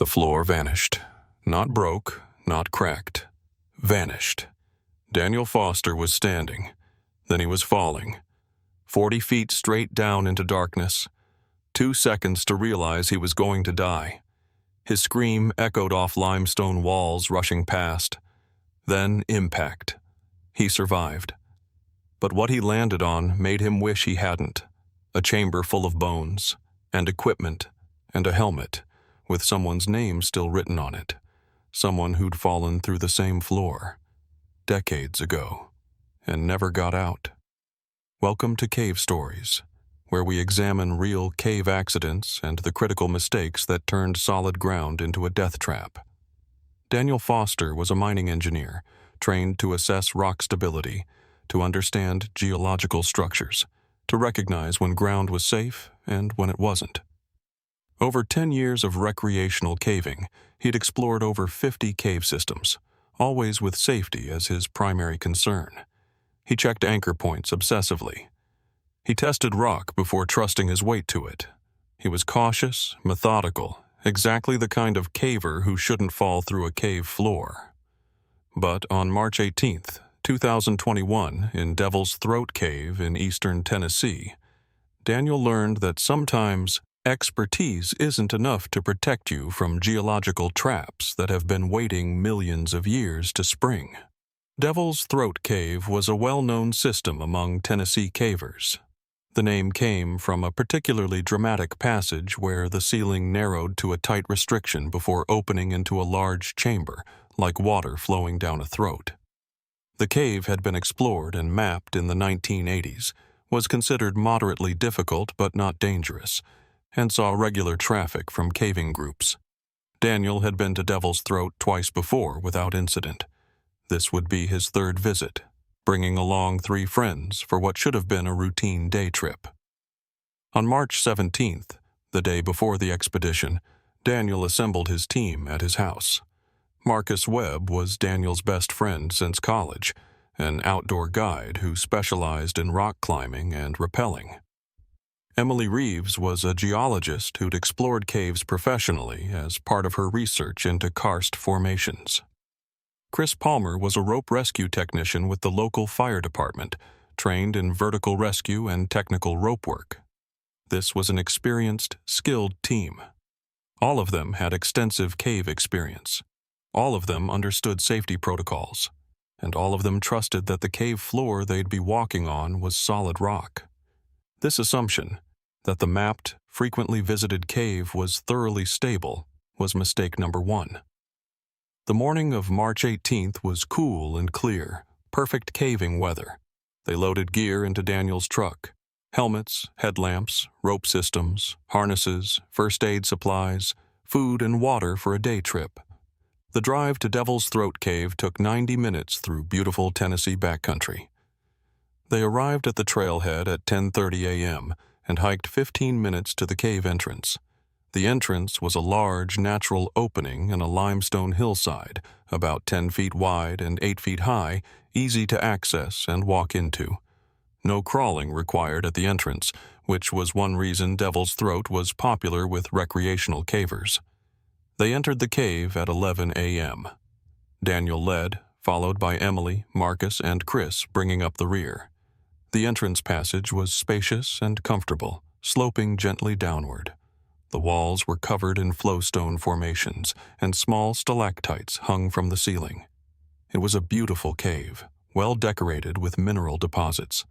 The floor vanished. Not broke, not cracked. Vanished. Daniel Foster was standing. Then he was falling. 40 feet straight down into darkness. 2 seconds to realize he was going to die. His scream echoed off limestone walls rushing past. Then impact. He survived. But what he landed on made him wish he hadn't. A chamber full of bones, and equipment, and a helmet, with someone's name still written on it. Someone who'd fallen through the same floor, decades ago, and never got out. Welcome to Cave Stories, where we examine real cave accidents and the critical mistakes that turned solid ground into a death trap. Daniel Foster was a mining engineer, trained to assess rock stability, to understand geological structures, to recognize when ground was safe and when it wasn't. Over 10 years of recreational caving, he'd explored over 50 cave systems, always with safety as his primary concern. He checked anchor points obsessively. He tested rock before trusting his weight to it. He was cautious, methodical, exactly the kind of caver who shouldn't fall through a cave floor. But on March 18th, 2021, in Devil's Throat Cave in eastern Tennessee, Daniel learned that sometimes expertise isn't enough to protect you from geological traps that have been waiting millions of years to spring. Devil's Throat Cave was a well-known system among Tennessee cavers. The name came from a particularly dramatic passage where the ceiling narrowed to a tight restriction before opening into a large chamber, like water flowing down a throat. The cave had been explored and mapped in the 1980s, was considered moderately difficult but not dangerous, and saw regular traffic from caving groups. Daniel had been to Devil's Throat twice before without incident. This would be his third visit, bringing along 3 friends for what should have been a routine day trip. On March 17th, the day before the expedition, Daniel assembled his team at his house. Marcus Webb was Daniel's best friend since college, an outdoor guide who specialized in rock climbing and rappelling. Emily Reeves was a geologist who'd explored caves professionally as part of her research into karst formations. Chris Palmer was a rope rescue technician with the local fire department, trained in vertical rescue and technical rope work. This was an experienced, skilled team. All of them had extensive cave experience. All of them understood safety protocols, and all of them trusted that the cave floor they'd be walking on was solid rock. This assumption, that the mapped, frequently visited cave was thoroughly stable, was mistake number 1. The morning of March 18th was cool and clear, perfect caving weather. They loaded gear into Daniel's truck: helmets, headlamps, rope systems, harnesses, first aid supplies, food and water for a day trip. The drive to Devil's Throat Cave took 90 minutes through beautiful Tennessee backcountry. They arrived at the trailhead at 10:30 a.m. and hiked 15 minutes to the cave entrance. The entrance was a large natural opening in a limestone hillside, about 10 feet wide and 8 feet high, easy to access and walk into. No crawling required at the entrance, which was one reason Devil's Throat was popular with recreational cavers. They entered the cave at 11 a.m. Daniel led, followed by Emily, Marcus, and Chris bringing up the rear. The entrance passage was spacious and comfortable, sloping gently downward. The walls were covered in flowstone formations, and small stalactites hung from the ceiling. It was a beautiful cave, well decorated with mineral deposits.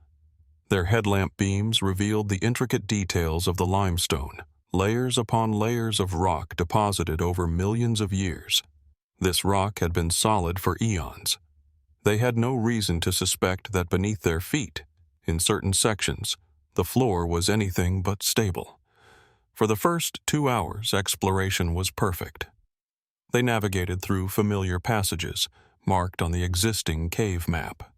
Their headlamp beams revealed the intricate details of the limestone, layers upon layers of rock deposited over millions of years. This rock had been solid for eons. They had no reason to suspect that beneath their feet, in certain sections, the floor was anything but stable. For the first 2 hours, exploration was perfect. They navigated through familiar passages, marked on the existing cave map.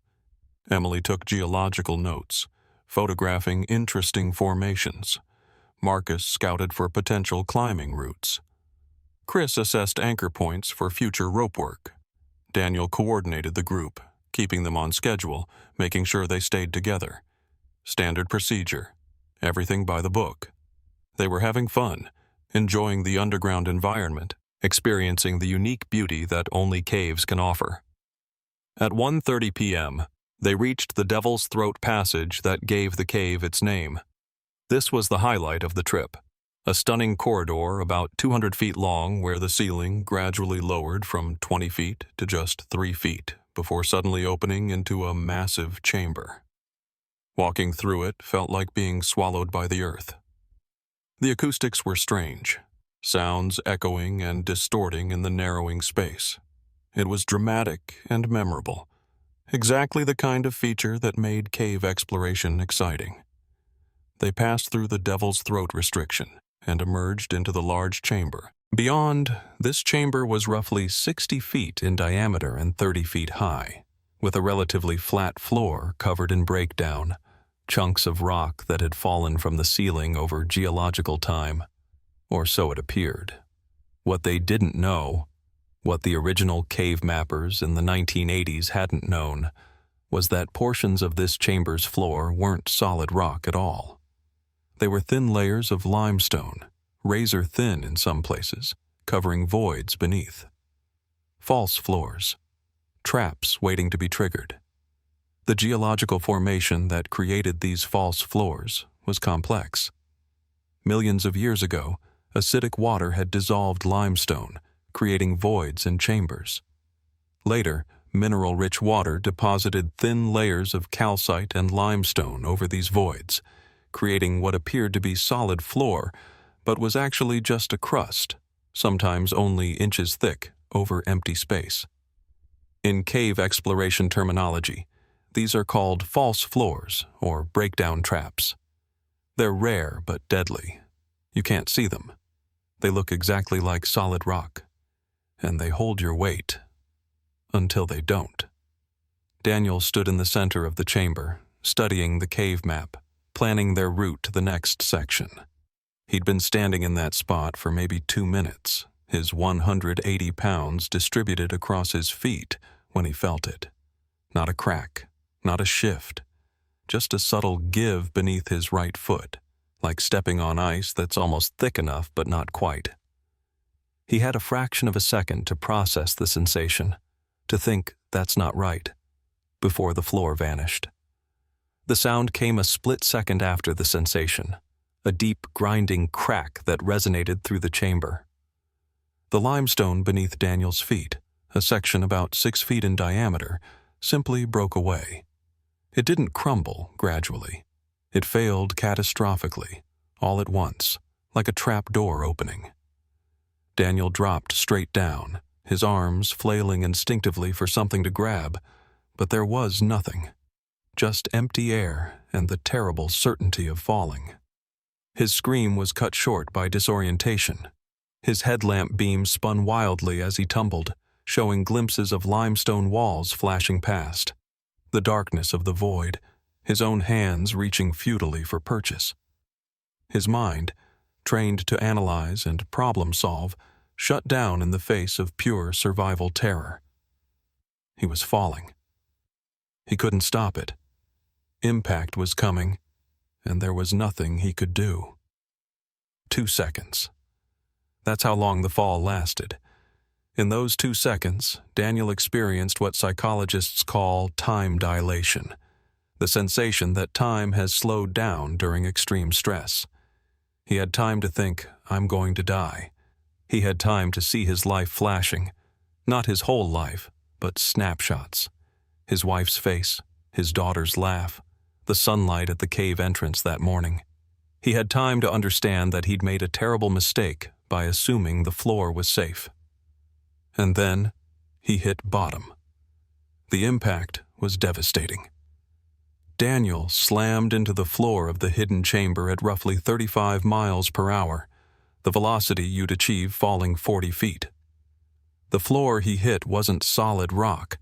Emily took geological notes, photographing interesting formations. Marcus scouted for potential climbing routes. Chris assessed anchor points for future rope work. Daniel coordinated the group, keeping them on schedule, making sure they stayed together. Standard procedure. Everything by the book. They were having fun, enjoying the underground environment, experiencing the unique beauty that only caves can offer. At 1:30 p.m., they reached the Devil's Throat Passage that gave the cave its name. This was the highlight of the trip, a stunning corridor about 200 feet long where the ceiling gradually lowered from 20 feet to just 3 feet before suddenly opening into a massive chamber. Walking through it felt like being swallowed by the earth. The acoustics were strange, sounds echoing and distorting in the narrowing space. It was dramatic and memorable, exactly the kind of feature that made cave exploration exciting. They passed through the Devil's Throat restriction and emerged into the large chamber. Beyond, this chamber was roughly 60 feet in diameter and 30 feet high, with a relatively flat floor covered in breakdown, chunks of rock that had fallen from the ceiling over geological time, or so it appeared. What they didn't know, what the original cave mappers in the 1980s hadn't known, was that portions of this chamber's floor weren't solid rock at all. They were thin layers of limestone, razor thin in some places, covering voids beneath. False floors, traps waiting to be triggered. The geological formation that created these false floors was complex. Millions of years ago, acidic water had dissolved limestone, creating voids and chambers. Later, mineral-rich water deposited thin layers of calcite and limestone over these voids, creating what appeared to be solid floor, but was actually just a crust, sometimes only inches thick, over empty space. In cave exploration terminology, these are called false floors or breakdown traps. They're rare but deadly. You can't see them. They look exactly like solid rock, and they hold your weight until they don't. Daniel stood in the center of the chamber, studying the cave map, planning their route to the next section. He'd been standing in that spot for maybe 2 minutes, his 180 pounds distributed across his feet when he felt it. Not a crack, not a shift, just a subtle give beneath his right foot, like stepping on ice that's almost thick enough but not quite. He had a fraction of a second to process the sensation, to think that's not right, before the floor vanished. The sound came a split second after the sensation, a deep grinding crack that resonated through the chamber. The limestone beneath Daniel's feet, a section about 6 feet in diameter, simply broke away. It didn't crumble gradually. It failed catastrophically, all at once, like a trap door opening. Daniel dropped straight down, his arms flailing instinctively for something to grab, but there was nothing. Just empty air and the terrible certainty of falling. His scream was cut short by disorientation. His headlamp beam spun wildly as he tumbled, showing glimpses of limestone walls flashing past. The darkness of the void, his own hands reaching futilely for purchase. His mind, trained to analyze and problem-solve, shut down in the face of pure survival terror. He was falling. He couldn't stop it. Impact was coming, and there was nothing he could do. 2 seconds. That's how long the fall lasted. In those 2 seconds, Daniel experienced what psychologists call time dilation, the sensation that time has slowed down during extreme stress. He had time to think, I'm going to die. He had time to see his life flashing, not his whole life, but snapshots. His wife's face, his daughter's laugh, the sunlight at the cave entrance that morning. He had time to understand that he'd made a terrible mistake by assuming the floor was safe. And then, he hit bottom. The impact was devastating. Daniel slammed into the floor of the hidden chamber at roughly 35 miles per hour, the velocity you'd achieve falling 40 feet. The floor he hit wasn't solid rock.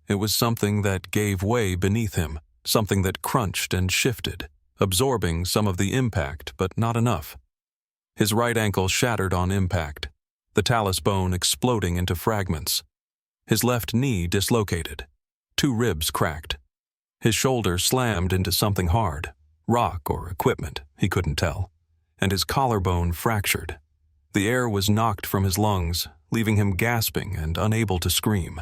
It was something that gave way beneath him, something that crunched and shifted, absorbing some of the impact, but not enough. His right ankle shattered on impact, the talus bone exploding into fragments. His left knee dislocated, 2 ribs cracked. His shoulder slammed into something hard, rock or equipment, he couldn't tell, and his collarbone fractured. The air was knocked from his lungs, leaving him gasping and unable to scream.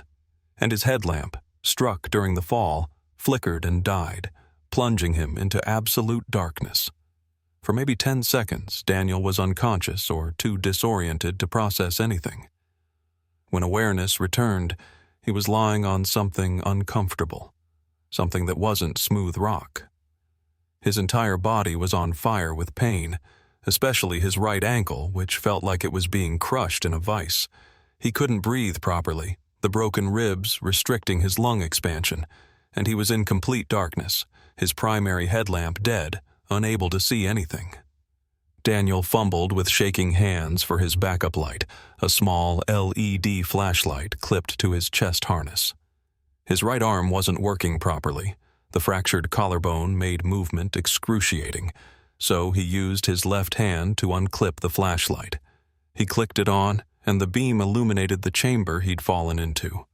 And his headlamp, struck during the fall, flickered and died, plunging him into absolute darkness. For maybe 10 seconds, Daniel was unconscious or too disoriented to process anything. When awareness returned, he was lying on something uncomfortable, something that wasn't smooth rock. His entire body was on fire with pain, especially his right ankle, which felt like it was being crushed in a vice. He couldn't breathe properly, the broken ribs restricting his lung expansion, and he was in complete darkness, his primary headlamp dead, unable to see anything. Daniel fumbled with shaking hands for his backup light, a small LED flashlight clipped to his chest harness. His right arm wasn't working properly. The fractured collarbone made movement excruciating, so he used his left hand to unclip the flashlight. He clicked it on, and the beam illuminated the chamber he'd fallen into.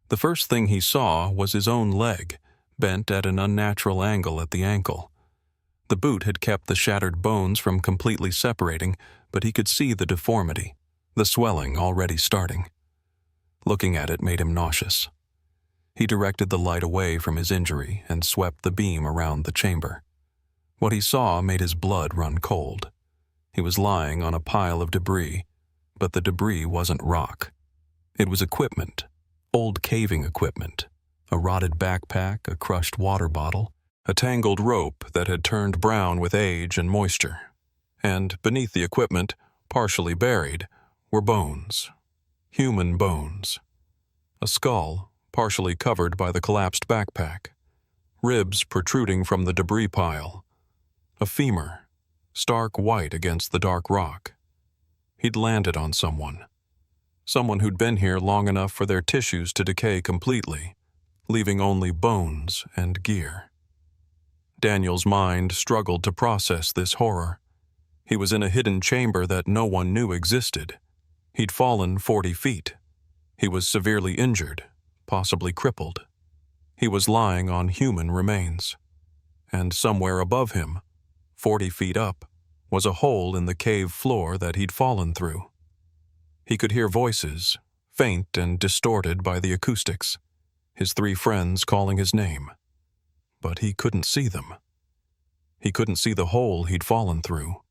The first thing he saw was his own leg, bent at an unnatural angle at the ankle. The boot had kept the shattered bones from completely separating, but he could see the deformity, the swelling already starting. Looking at it made him nauseous. He directed the light away from his injury and swept the beam around the chamber. What he saw made his blood run cold. He was lying on a pile of debris, but the debris wasn't rock. It was equipment, old caving equipment, a rotted backpack, a crushed water bottle, a tangled rope that had turned brown with age and moisture. And beneath the equipment, partially buried, were bones. Human bones. A skull, partially covered by the collapsed backpack. Ribs protruding from the debris pile. A femur, stark white against the dark rock. He'd landed on someone. Someone who'd been here long enough for their tissues to decay completely, leaving only bones and gear. Daniel's mind struggled to process this horror. He was in a hidden chamber that no one knew existed. He'd fallen 40 feet. He was severely injured, possibly crippled. He was lying on human remains. And somewhere above him, 40 feet up, was a hole in the cave floor that he'd fallen through. He could hear voices, faint and distorted by the acoustics, his 3 friends calling his name. But he couldn't see them. He couldn't see the hole he'd fallen through.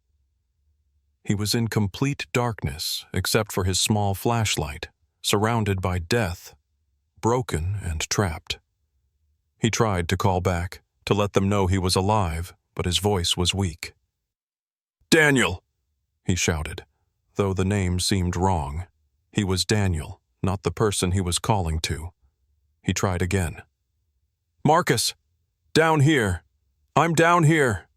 He was in complete darkness except for his small flashlight, surrounded by death, broken and trapped. He tried to call back, to let them know he was alive, but his voice was weak. "Daniel!" he shouted, though the name seemed wrong. He was Daniel, not the person he was calling to. He tried again. "Marcus! Down here! I'm down here!"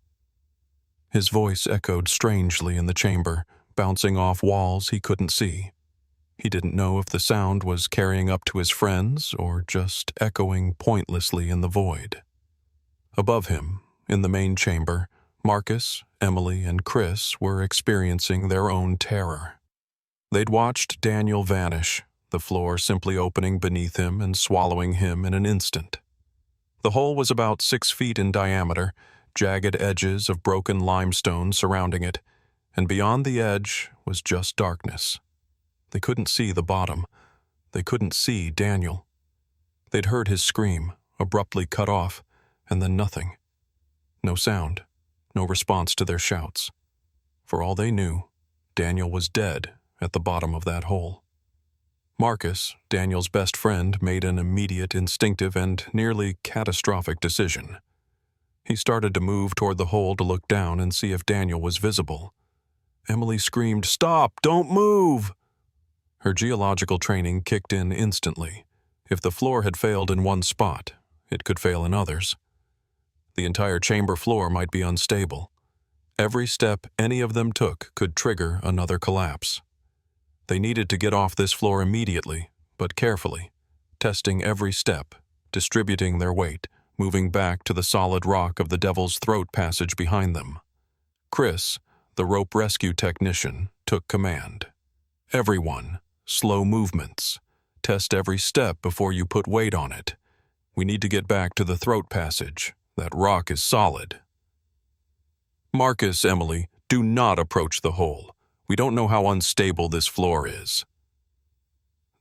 His voice echoed strangely in the chamber, bouncing off walls he couldn't see. He didn't know if the sound was carrying up to his friends or just echoing pointlessly in the void. Above him, in the main chamber, Marcus, Emily, and Chris were experiencing their own terror. They'd watched Daniel vanish, the floor simply opening beneath him and swallowing him in an instant. The hole was about 6 feet in diameter, jagged edges of broken limestone surrounding it, and beyond the edge was just darkness. They couldn't see the bottom. They couldn't see Daniel. They'd heard his scream, abruptly cut off, and then nothing. No sound, no response to their shouts. For all they knew, Daniel was dead at the bottom of that hole. Marcus, Daniel's best friend, made an immediate, instinctive, and nearly catastrophic decision. He started to move toward the hole to look down and see if Daniel was visible. Emily screamed, "Stop! Don't move!" Her geological training kicked in instantly. If the floor had failed in one spot, it could fail in others. The entire chamber floor might be unstable. Every step any of them took could trigger another collapse. They needed to get off this floor immediately, but carefully, testing every step, distributing their weight, moving back to the solid rock of the Devil's Throat passage behind them. Chris, the rope rescue technician, took command. "Everyone, slow movements. Test every step before you put weight on it. We need to get back to the throat passage. That rock is solid." "Marcus, Emily, do not approach the hole. We don't know how unstable this floor is."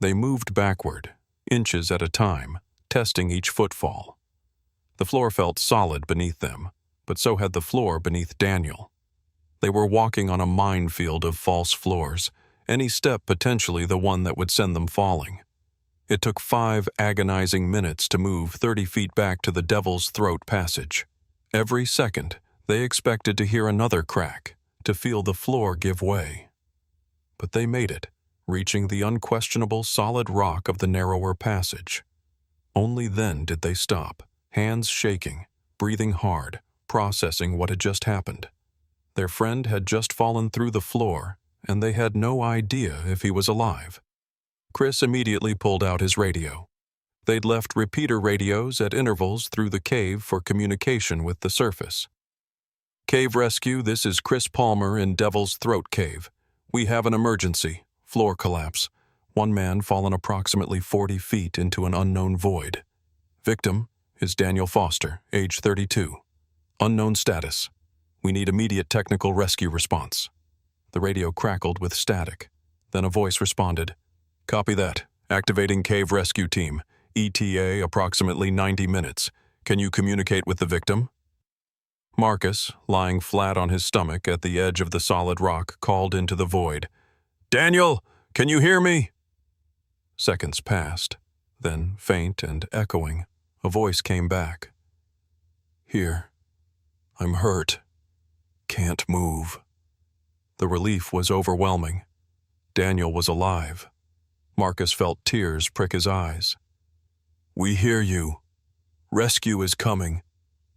They moved backward, inches at a time, testing each footfall. The floor felt solid beneath them, but so had the floor beneath Daniel. They were walking on a minefield of false floors, any step potentially the one that would send them falling. It took 5 agonizing minutes to move 30 feet back to the Devil's Throat passage. Every second, they expected to hear another crack, to feel the floor give way. But they made it, reaching the unquestionable solid rock of the narrower passage. Only then did they stop, hands shaking, breathing hard, processing what had just happened. Their friend had just fallen through the floor, and they had no idea if he was alive. Chris immediately pulled out his radio. They'd left repeater radios at intervals through the cave for communication with the surface. "Cave Rescue, this is Chris Palmer in Devil's Throat Cave. We have an emergency. Floor collapse. One man fallen approximately 40 feet into an unknown void. Victim is Daniel Foster, age 32. Unknown status. We need immediate technical rescue response." The radio crackled with static. Then a voice responded, "Copy that. Activating Cave Rescue Team. ETA approximately 90 minutes. Can you communicate with the victim?" Marcus, lying flat on his stomach at the edge of the solid rock, called into the void, "Daniel, can you hear me?" Seconds passed. Then, faint and echoing, a voice came back. "Here. I'm hurt. Can't move." The relief was overwhelming. Daniel was alive. Marcus felt tears prick his eyes. "We hear you. Rescue is coming.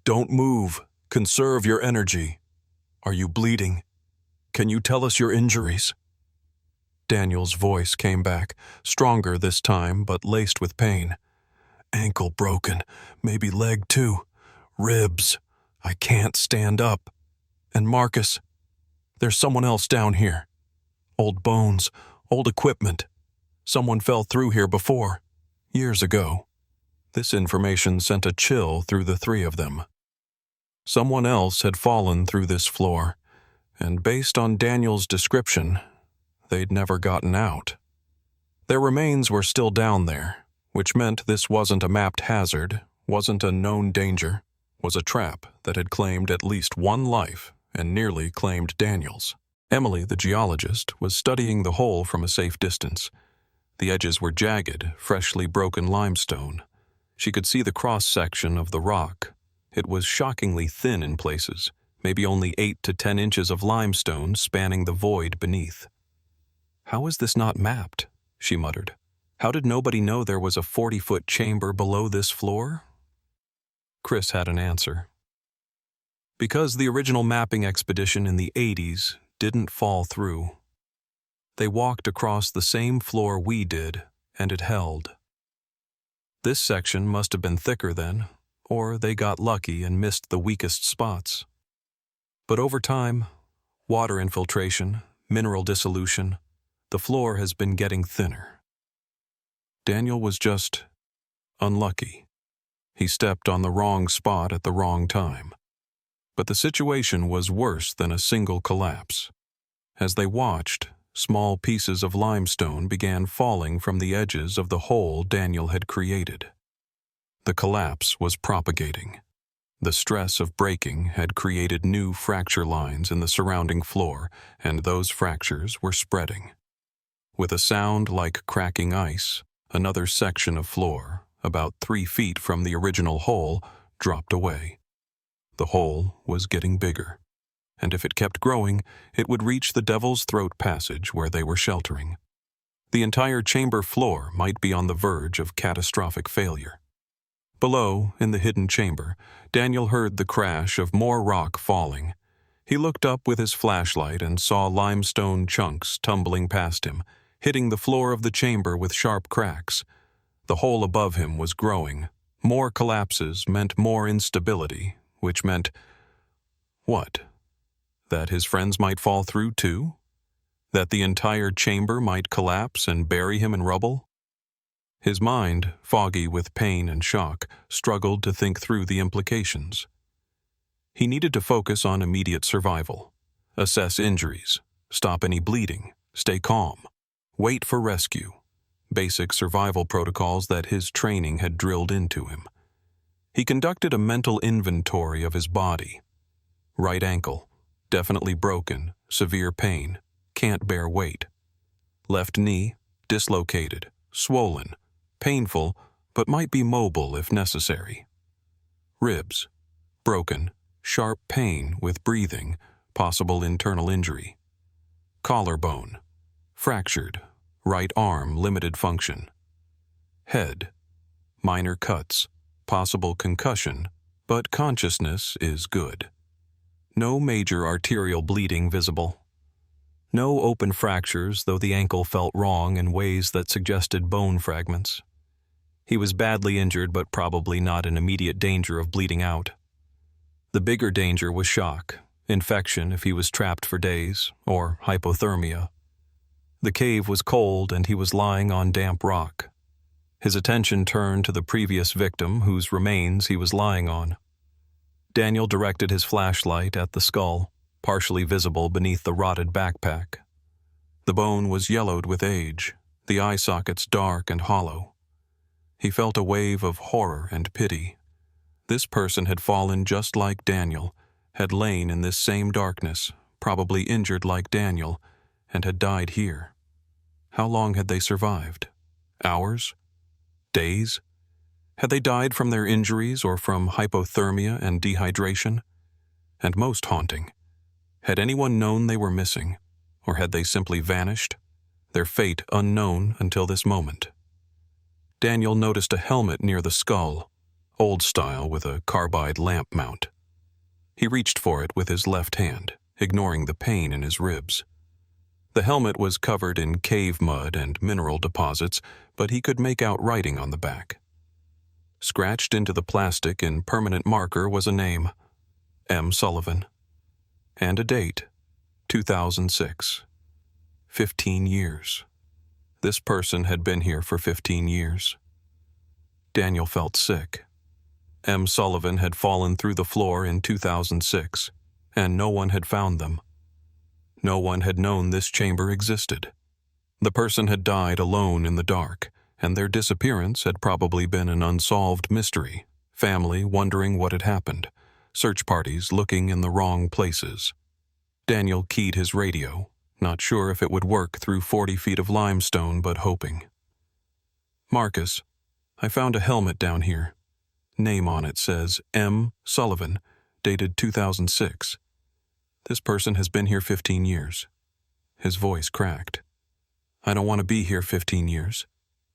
Don't move. Conserve your energy. Are you bleeding? Can you tell us your injuries?" Daniel's voice came back, stronger this time, but laced with pain. "Ankle broken, maybe leg too. Ribs. I can't stand up. And Marcus, there's someone else down here. Old bones, old equipment. Someone fell through here before, years ago." This information sent a chill through the 3 of them. Someone else had fallen through this floor, and based on Daniel's description, they'd never gotten out. Their remains were still down there, which meant this wasn't a mapped hazard, wasn't a known danger, was a trap that had claimed at least one life and nearly claimed Daniel's. Emily, the geologist, was studying the hole from a safe distance. The edges were jagged, freshly broken limestone. She could see the cross-section of the rock. It was shockingly thin in places, maybe only 8 to 10 inches of limestone spanning the void beneath. "How is this not mapped?" she muttered. "How did nobody know there was a 40-foot chamber below this floor?" Chris had an answer. Because the original mapping expedition in the 80s didn't fall through. They walked across the same floor we did, and it held. This section must have been thicker then, or they got lucky and missed the weakest spots. But over time, water infiltration, mineral dissolution, the floor has been getting thinner. Daniel was just unlucky. He stepped on the wrong spot at the wrong time. But the situation was worse than a single collapse. As they watched, small pieces of limestone began falling from the edges of the hole Daniel had created. The collapse was propagating. The stress of breaking had created new fracture lines in the surrounding floor, and those fractures were spreading. With a sound like cracking ice, another section of floor, about 3 feet from the original hole, dropped away. The hole was getting bigger, and if it kept growing, it would reach the Devil's Throat passage where they were sheltering. The entire chamber floor might be on the verge of catastrophic failure. Below, in the hidden chamber, Daniel heard the crash of more rock falling. He looked up with his flashlight and saw limestone chunks tumbling past him, hitting the floor of the chamber with sharp cracks. The hole above him was growing. More collapses meant more instability, which meant... what? That his friends might fall through too? That the entire chamber might collapse and bury him in rubble? His mind, foggy with pain and shock, struggled to think through the implications. He needed to focus on immediate survival, assess injuries, Stop any bleeding. Stay calm. Wait for rescue. Basic survival protocols that his training had drilled into him. He conducted a mental inventory of his body. Right ankle, definitely broken, severe pain, can't bear weight. Left knee, dislocated, swollen, painful, but might be mobile if necessary. Ribs, broken, sharp pain with breathing, possible internal injury. Collarbone, fractured, right arm limited function. Head, minor cuts, possible concussion, but consciousness is good. No major arterial bleeding visible. No open fractures, though the ankle felt wrong in ways that suggested bone fragments. He was badly injured, but probably not in immediate danger of bleeding out. The bigger danger was shock, infection if he was trapped for days, or hypothermia. The cave was cold and he was lying on damp rock. His attention turned to the previous victim whose remains he was lying on. Daniel directed his flashlight at the skull, partially visible beneath the rotted backpack. The bone was yellowed with age, the eye sockets dark and hollow. He felt a wave of horror and pity. This person had fallen just like Daniel, had lain in this same darkness, probably injured like Daniel, and had died here. How long had they survived? Hours? Days? Had they died from their injuries or from hypothermia and dehydration? And most haunting, had anyone known they were missing, or had they simply vanished, their fate unknown until this moment? Daniel noticed a helmet near the skull, old style with a carbide lamp mount. He reached for it with his left hand, ignoring the pain in his ribs. The helmet was covered in cave mud and mineral deposits, but he could make out writing on the back. Scratched into the plastic in permanent marker was a name, M. Sullivan, and a date, 2006. 15 years. This person had been here for 15 years. Daniel felt sick. M. Sullivan had fallen through the floor in 2006, and no one had found them. No one had known this chamber existed. The person had died alone in the dark, and their disappearance had probably been an unsolved mystery, family wondering what had happened, search parties looking in the wrong places. Daniel keyed his radio, not sure if it would work through 40 feet of limestone, but hoping. Marcus, I found a helmet down here. Name on it says M. Sullivan, dated 2006. This person has been here 15 years. His voice cracked. I don't want to be here 15 years.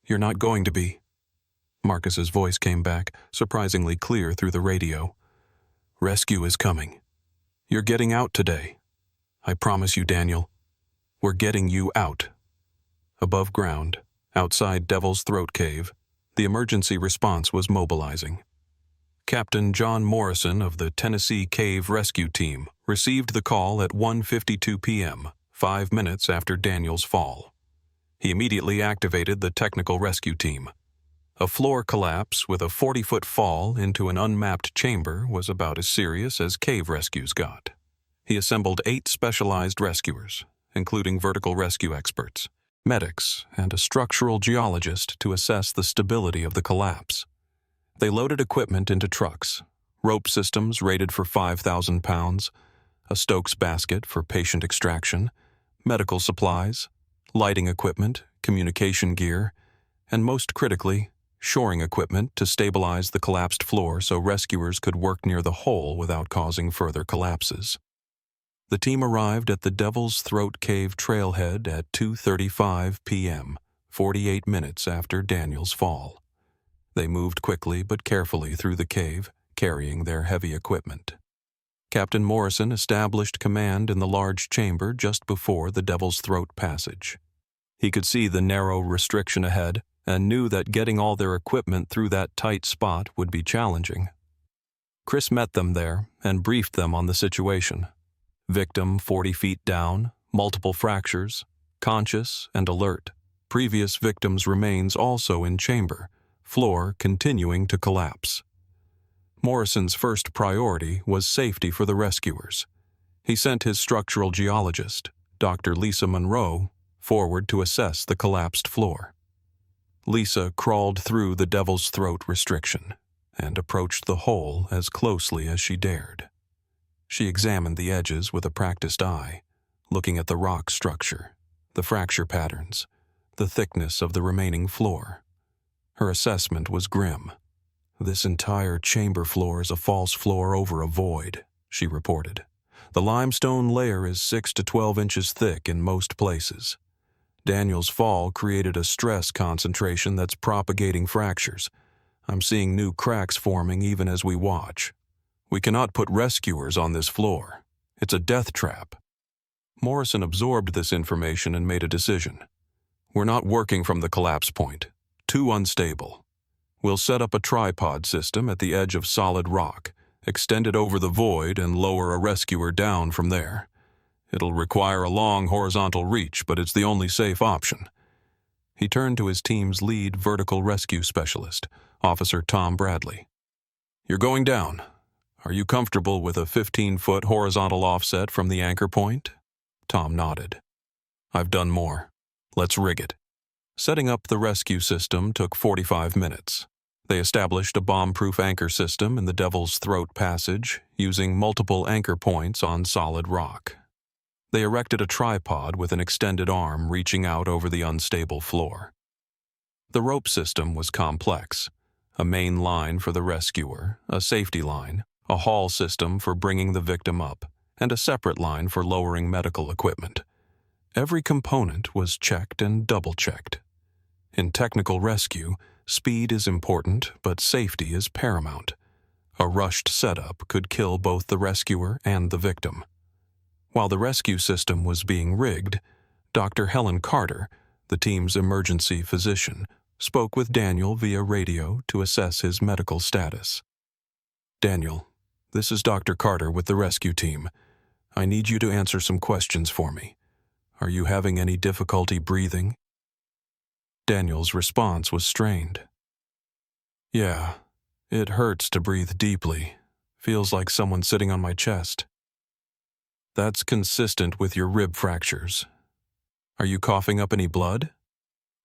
You're not going to be. Marcus's voice came back, surprisingly clear through the radio. Rescue is coming. You're getting out today. I promise you, Daniel. We're getting you out. Above ground, outside Devil's Throat Cave, the emergency response was mobilizing. Captain John Morrison of the Tennessee Cave Rescue Team received the call at 1:52 p.m., 5 minutes after Daniel's fall. He immediately activated the technical rescue team. A floor collapse with a 40-foot fall into an unmapped chamber was about as serious as cave rescues got. He assembled 8 specialized rescuers, including vertical rescue experts, medics, and a structural geologist to assess the stability of the collapse. They loaded equipment into trucks, rope systems rated for 5,000 pounds, a Stokes basket for patient extraction, medical supplies, lighting equipment, communication gear, and most critically, shoring equipment to stabilize the collapsed floor so rescuers could work near the hole without causing further collapses. The team arrived at the Devil's Throat Cave trailhead at 2:35 p.m., 48 minutes after Daniel's fall. They moved quickly but carefully through the cave, carrying their heavy equipment. Captain Morrison established command in the large chamber just before the Devil's Throat passage. He could see the narrow restriction ahead and knew that getting all their equipment through that tight spot would be challenging. Chris met them there and briefed them on the situation. Victim 40 feet down, multiple fractures, conscious and alert. Previous victim's remains also in chamber, floor continuing to collapse. Morrison's first priority was safety for the rescuers. He sent his structural geologist, Dr. Lisa Monroe, forward to assess the collapsed floor. Lisa crawled through the Devil's Throat restriction and approached the hole as closely as she dared. She examined the edges with a practiced eye, looking at the rock structure, the fracture patterns, the thickness of the remaining floor. Her assessment was grim. "This entire chamber floor is a false floor over a void," she reported. "The limestone layer is 6 to 12 inches thick in most places. Daniel's fall created a stress concentration that's propagating fractures. I'm seeing new cracks forming even as we watch. We cannot put rescuers on this floor. It's a death trap." Morrison absorbed this information and made a decision. "We're not working from the collapse point. Too unstable. We'll set up a tripod system at the edge of solid rock, extend it over the void, and lower a rescuer down from there. It'll require a long horizontal reach, but it's the only safe option." He turned to his team's lead vertical rescue specialist, Officer Tom Bradley. "You're going down. Are you comfortable with a 15-foot horizontal offset from the anchor point?" Tom nodded. "I've done more. Let's rig it." Setting up the rescue system took 45 minutes. They established a bomb-proof anchor system in the Devil's Throat passage, using multiple anchor points on solid rock. They erected a tripod with an extended arm reaching out over the unstable floor. The rope system was complex: a main line for the rescuer, a safety line, a haul system for bringing the victim up, and a separate line for lowering medical equipment. Every component was checked and double-checked. In technical rescue, speed is important, but safety is paramount. A rushed setup could kill both the rescuer and the victim. While the rescue system was being rigged, Dr. Helen Carter, the team's emergency physician, spoke with Daniel via radio to assess his medical status. "Daniel, this is Dr. Carter with the rescue team. I need you to answer some questions for me. Are you having any difficulty breathing?" Daniel's response was strained. "Yeah, it hurts to breathe deeply. Feels like someone sitting on my chest." "That's consistent with your rib fractures. Are you coughing up any blood?"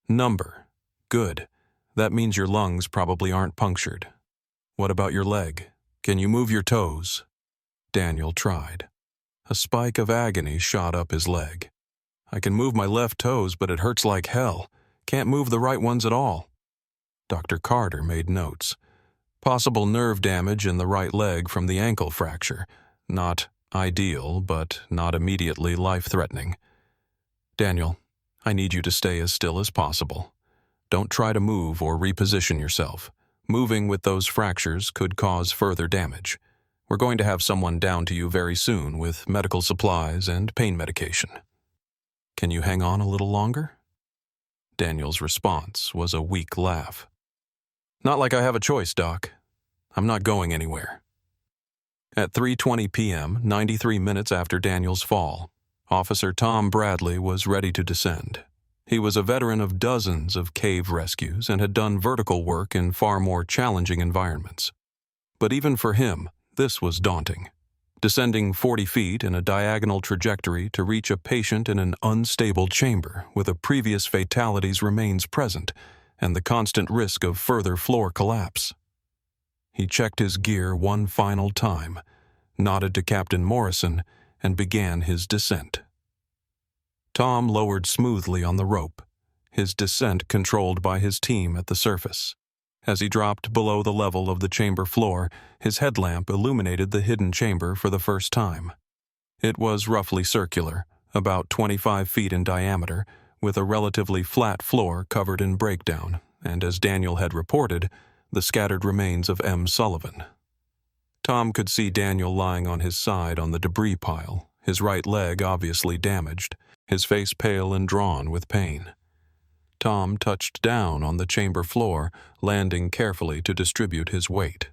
"Number. Good. That means your lungs probably aren't punctured." "What about your leg? Can you move your toes?" Daniel tried. A spike of agony shot up his leg. "I can move my left toes, but it hurts like hell. Can't move the right ones at all." Dr. Carter made notes. "Possible nerve damage in the right leg from the ankle fracture. Not ideal, but not immediately life-threatening. Daniel, I need you to stay as still as possible. Don't try to move or reposition yourself. Moving with those fractures could cause further damage. We're going to have someone down to you very soon with medical supplies and pain medication. Can you hang on a little longer?" Daniel's response was a weak laugh. "Not like I have a choice, Doc. I'm not going anywhere." At 3:20 p.m., 93 minutes after Daniel's fall, Officer Tom Bradley was ready to descend. He was a veteran of dozens of cave rescues and had done vertical work in far more challenging environments. But even for him, this was daunting. Descending 40 feet in a diagonal trajectory to reach a patient in an unstable chamber with a previous fatality's remains present and the constant risk of further floor collapse. He checked his gear one final time, nodded to Captain Morrison, and began his descent. Tom lowered smoothly on the rope, his descent controlled by his team at the surface. As he dropped below the level of the chamber floor, his headlamp illuminated the hidden chamber for the first time. It was roughly circular, about 25 feet in diameter, with a relatively flat floor covered in breakdown, and as Daniel had reported, the scattered remains of M. Sullivan. Tom could see Daniel lying on his side on the debris pile, his right leg obviously damaged, his face pale and drawn with pain. Tom touched down on the chamber floor, landing carefully to distribute his weight.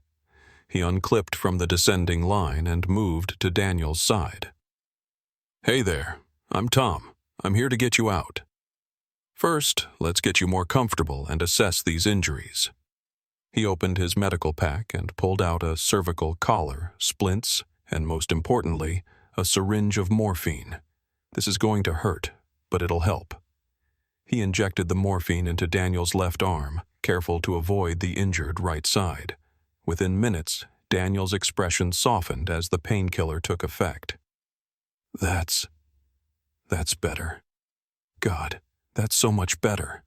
He unclipped from the descending line and moved to Daniel's side. "Hey there, I'm Tom. I'm here to get you out. First, let's get you more comfortable and assess these injuries." He opened his medical pack and pulled out a cervical collar, splints, and most importantly, a syringe of morphine. This is going to hurt, but it'll help. He injected the morphine into Daniel's left arm, careful to avoid the injured right side. Within minutes, Daniel's expression softened as the painkiller took effect. That's better. God, that's so much better.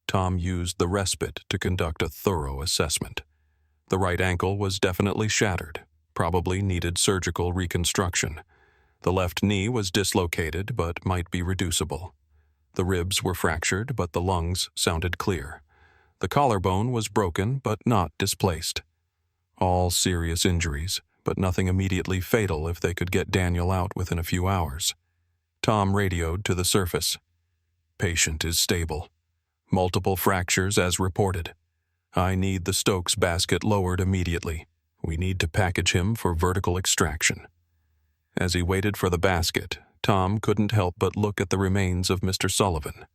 Tom used the respite to conduct a thorough assessment. The right ankle was definitely shattered, probably needed surgical reconstruction. The left knee was dislocated but might be reducible. The ribs were fractured, but the lungs sounded clear. The collarbone was broken but not displaced. All serious injuries, but nothing immediately fatal if they could get Daniel out within a few hours. Tom radioed to the surface. Patient is stable. Multiple fractures as reported. I need the Stokes basket lowered immediately. We need to package him for vertical extraction. As he waited for the basket, Tom couldn't help but look at the remains of Mr. Sullivan.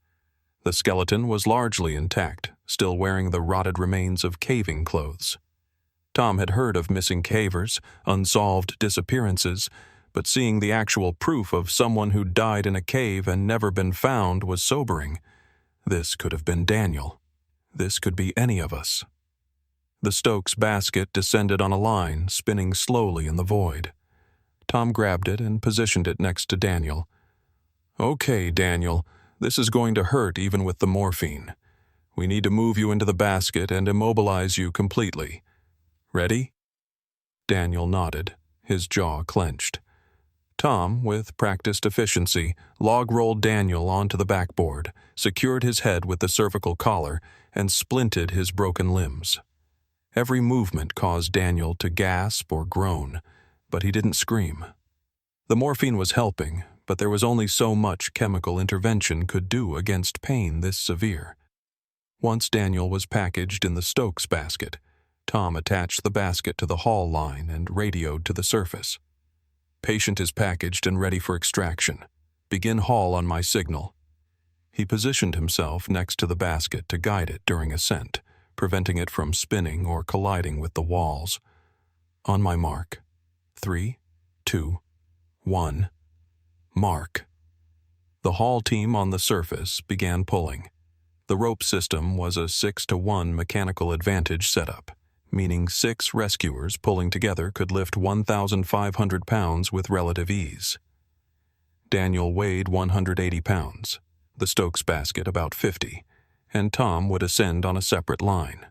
The skeleton was largely intact, still wearing the rotted remains of caving clothes. Tom had heard of missing cavers, unsolved disappearances, but seeing the actual proof of someone who died in a cave and never been found was sobering. This could have been Daniel. This could be any of us. The Stokes basket descended on a line, spinning slowly in the void. Tom grabbed it and positioned it next to Daniel. Okay, Daniel, this is going to hurt even with the morphine. We need to move you into the basket and immobilize you completely. Ready? Daniel nodded, his jaw clenched. Tom, with practiced efficiency, log-rolled Daniel onto the backboard, secured his head with the cervical collar, and splinted his broken limbs. Every movement caused Daniel to gasp or groan, but he didn't scream. The morphine was helping, but there was only so much chemical intervention could do against pain this severe. Once Daniel was packaged in the Stokes basket, Tom attached the basket to the haul line and radioed to the surface. Patient is packaged and ready for extraction. Begin haul on my signal. He positioned himself next to the basket to guide it during ascent, preventing it from spinning or colliding with the walls. On my mark. 3, 2, 1. Mark. The haul team on the surface began pulling. The rope system was a 6-to-1 mechanical advantage setup, meaning 6 rescuers pulling together could lift 1,500 pounds with relative ease. Daniel weighed 180 pounds, the Stokes basket about 50, and Tom would ascend on a separate line.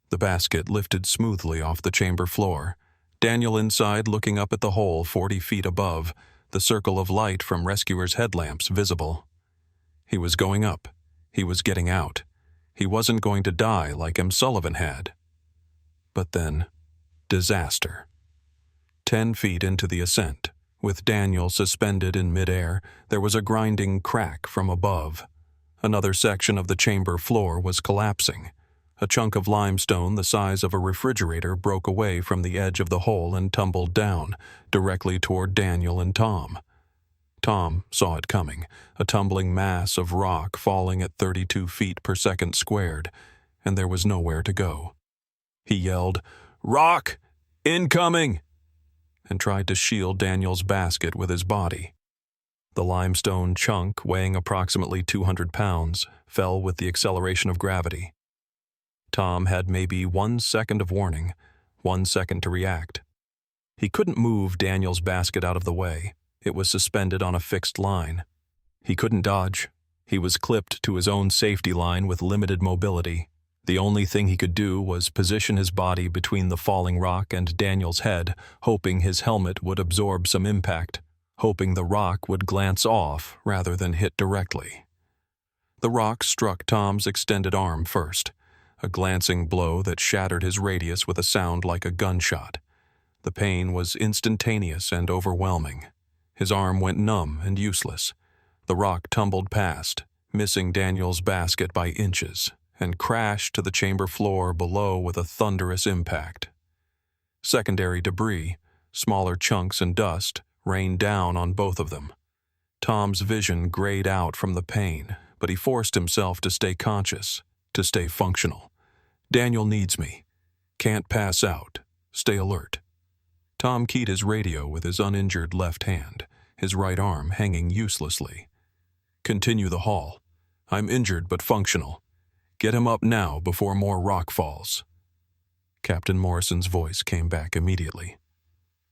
The basket lifted smoothly off the chamber floor, Daniel inside looking up at the hole 40 feet above, the circle of light from rescuers' headlamps visible. He was going up. He was getting out. He wasn't going to die like M. Sullivan had. But then, disaster. 10 feet into the ascent, with Daniel suspended in midair, there was a grinding crack from above. Another section of the chamber floor was collapsing. A chunk of limestone the size of a refrigerator broke away from the edge of the hole and tumbled down, directly toward Daniel and Tom. Tom saw it coming, a tumbling mass of rock falling at 32 feet per second squared, and there was nowhere to go. He yelled, "Rock! Incoming!" and tried to shield Daniel's basket with his body. The limestone chunk, weighing approximately 200 pounds, fell with the acceleration of gravity. Tom had maybe 1 second of warning, 1 second to react. He couldn't move Daniel's basket out of the way. It was suspended on a fixed line. He couldn't dodge. He was clipped to his own safety line with limited mobility. The only thing he could do was position his body between the falling rock and Daniel's head, hoping his helmet would absorb some impact, hoping the rock would glance off rather than hit directly. The rock struck Tom's extended arm first, a glancing blow that shattered his radius with a sound like a gunshot. The pain was instantaneous and overwhelming. His arm went numb and useless. The rock tumbled past, missing Daniel's basket by inches, and crashed to the chamber floor below with a thunderous impact. Secondary debris, smaller chunks and dust, rained down on both of them. Tom's vision grayed out from the pain, but he forced himself to stay conscious, to stay functional. Daniel needs me. Can't pass out. Stay alert. Tom keyed his radio with his uninjured left hand, his right arm hanging uselessly. "Continue the haul. I'm injured but functional. Get him up now before more rock falls." Captain Morrison's voice came back immediately.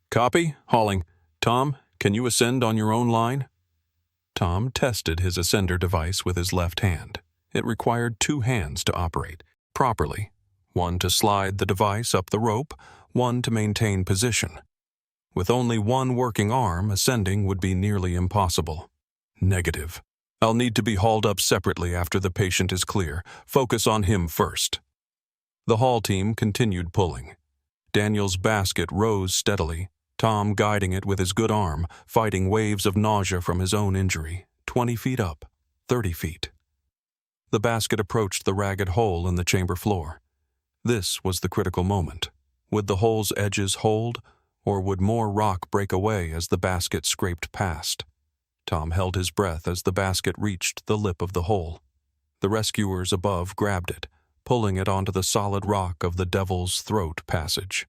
"Copy, hauling. Tom, can you ascend on your own line?" Tom tested his ascender device with his left hand. It required 2 hands to operate properly, one to slide the device up the rope, one to maintain position. With only one working arm, ascending would be nearly impossible. "Negative. I'll need to be hauled up separately after the patient is clear. Focus on him first." The haul team continued pulling. Daniel's basket rose steadily, Tom guiding it with his good arm, fighting waves of nausea from his own injury. 20 feet up, 30 feet. The basket approached the ragged hole in the chamber floor. This was the critical moment. Would the hole's edges hold, or would more rock break away as the basket scraped past? Tom held his breath as the basket reached the lip of the hole. The rescuers above grabbed it, pulling it onto the solid rock of the Devil's Throat passage.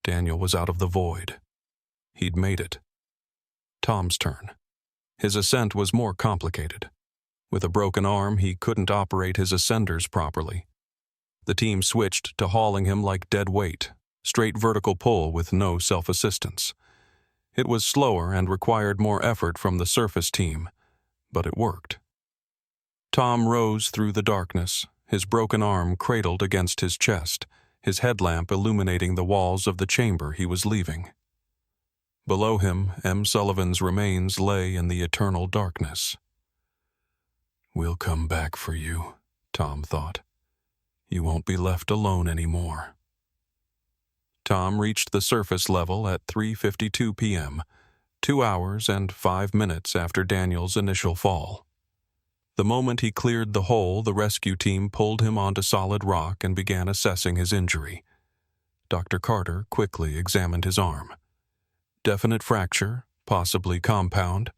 Daniel was out of the void. He'd made it. Tom's turn. His ascent was more complicated. With a broken arm, he couldn't operate his ascenders properly. The team switched to hauling him like dead weight, straight vertical pull with no self-assistance. It was slower and required more effort from the surface team, but it worked. Tom rose through the darkness, his broken arm cradled against his chest, his headlamp illuminating the walls of the chamber he was leaving. Below him, M. Sullivan's remains lay in the eternal darkness. "We'll come back for you," Tom thought. "You won't be left alone anymore." Tom reached the surface level at 3:52 p.m., 2 hours and 5 minutes after Daniel's initial fall. The moment he cleared the hole, the rescue team pulled him onto solid rock and began assessing his injury. Dr. Carter quickly examined his arm. "Definite fracture, possibly compound.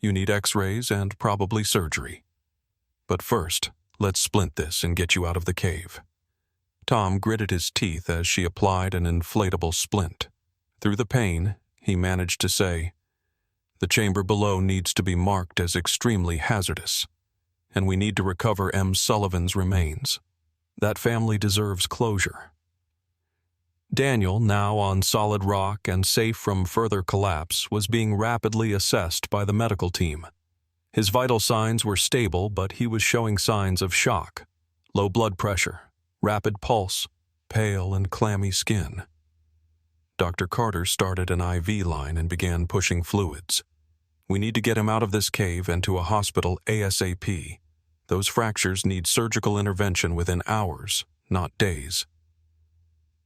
You need x-rays and probably surgery. But first, let's splint this and get you out of the cave." Tom gritted his teeth as she applied an inflatable splint. Through the pain, he managed to say, "The chamber below needs to be marked as extremely hazardous, and we need to recover M. Sullivan's remains. That family deserves closure." Daniel, now on solid rock and safe from further collapse, was being rapidly assessed by the medical team. His vital signs were stable, but he was showing signs of shock, low blood pressure, rapid pulse, pale and clammy skin. Dr. Carter started an IV line and began pushing fluids. "We need to get him out of this cave and to a hospital ASAP. Those fractures need surgical intervention within hours, not days."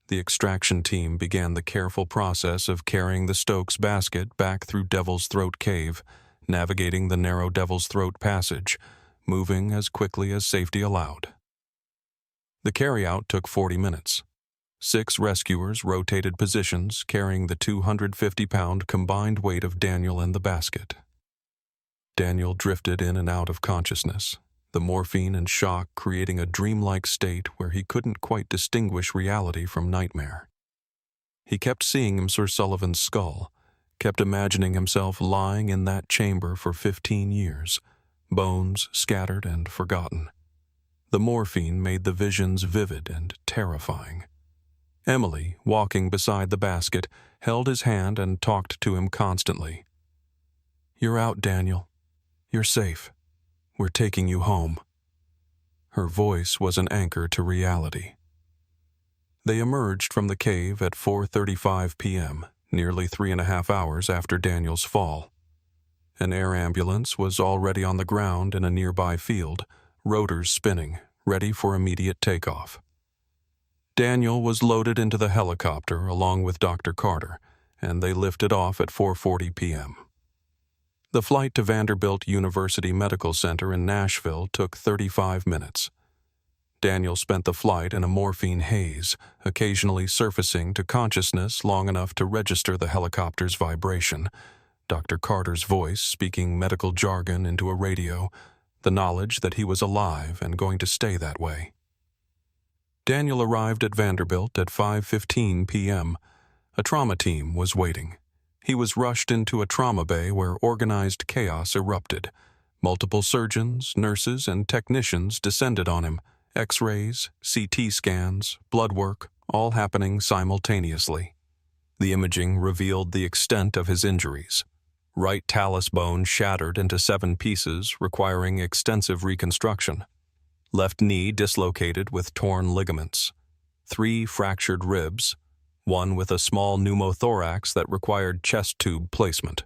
The extraction team began the careful process of carrying the Stokes basket back through Devil's Throat Cave, navigating the narrow Devil's Throat passage, moving as quickly as safety allowed. The carryout took 40 minutes. 6 rescuers rotated positions, carrying the 250-pound combined weight of Daniel and the basket. Daniel drifted in and out of consciousness, the morphine and shock creating a dreamlike state where he couldn't quite distinguish reality from nightmare. He kept seeing Sir Sullivan's skull, kept imagining himself lying in that chamber for 15 years, bones scattered and forgotten. The morphine made the visions vivid and terrifying. Emily, walking beside the basket, held his hand and talked to him constantly. "You're out, Daniel. You're safe. We're taking you home." Her voice was an anchor to reality. They emerged from the cave at 4:35 p.m., nearly 3.5 hours after Daniel's fall. An air ambulance was already on the ground in a nearby field, rotors spinning, ready for immediate takeoff. Daniel was loaded into the helicopter along with Dr. Carter, and they lifted off at 4:40 p.m. The flight to Vanderbilt University Medical Center in Nashville took 35 minutes. Daniel spent the flight in a morphine haze, occasionally surfacing to consciousness long enough to register the helicopter's vibration, Dr. Carter's voice speaking medical jargon into a radio, the knowledge that he was alive and going to stay that way. Daniel arrived at Vanderbilt at 5:15 p.m. A trauma team was waiting. He was rushed into a trauma bay where organized chaos erupted. Multiple surgeons, nurses, and technicians descended on him. X-rays, CT scans, blood work, all happening simultaneously. The imaging revealed the extent of his injuries. Right talus bone shattered into 7 pieces, requiring extensive reconstruction. Left knee dislocated with torn ligaments. 3 fractured ribs, 1 with a small pneumothorax that required chest tube placement.